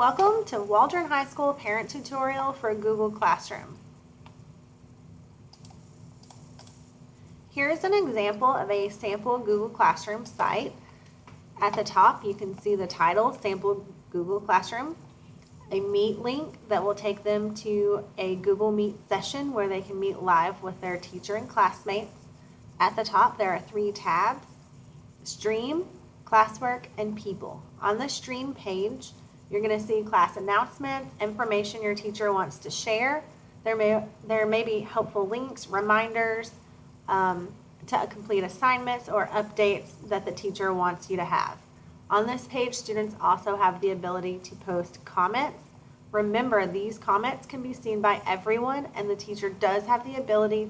Welcome to Waldron High School Parent Tutorial for Google Classroom. Here's an example of a sample Google Classroom site. At the top, you can see the title, Sample Google Classroom, a Meet link that will take them to a Google Meet session where they can meet live with their teacher and classmates. At the top, there are 3 tabs: Stream, Classwork, and People. On the Stream page, you're going to see class announcements, information your teacher wants to share. There may be helpful links, reminders to complete assignments or updates that the teacher wants you to have. On this page, students also have the ability to post comments. Remember, these comments can be seen by everyone, and the teacher does have the ability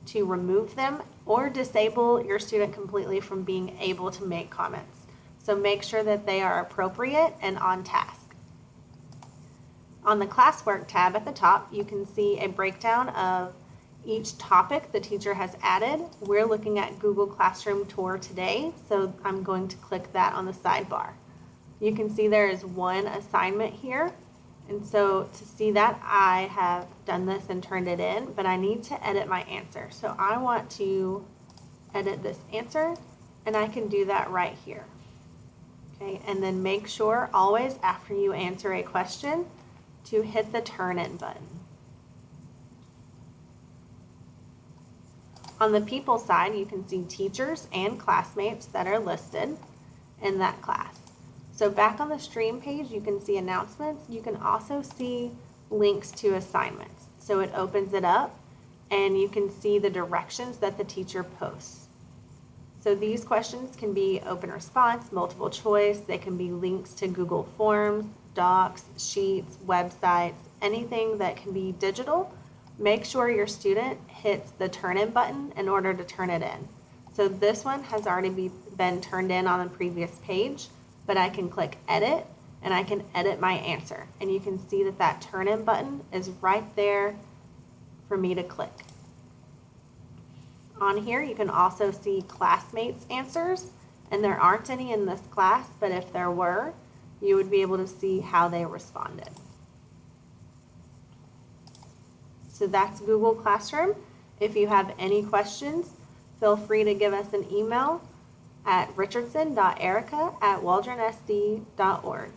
to remove them or disable your student completely from being able to make comments. So make sure that they are appropriate and on task. On the Classwork tab at the top, you can see a breakdown of each topic the teacher has added. We're looking at Google Classroom Tour today, so I'm going to click that on the sidebar. You can see there is one assignment here, and so to see that, I have done this and turned it in, but I need to edit my answer. So I want to edit this answer, and I can do that right here. Okay, and then make sure always after you answer a question to hit the turn in button. On the people side, you can see teachers and classmates that are listed in that class. So back on the Stream page, you can see announcements. You can also see links to assignments. So it opens it up and you can see the directions that the teacher posts. So these questions can be open response, multiple choice. They can be links to Google Forms, docs, sheets, websites, anything that can be digital. Make sure your student hits the turn in button in order to turn it in. So this one has already been turned in on the previous page, but I can click edit and I can edit my answer. And you can see that that turn in button is right there for me to click. On here, you can also see classmates' answers, and there aren't any in this class, but if there were, you would be able to see how they responded. So that's Google Classroom. If you have any questions, feel free to give us an email at richardson.erica@waldronsd.org.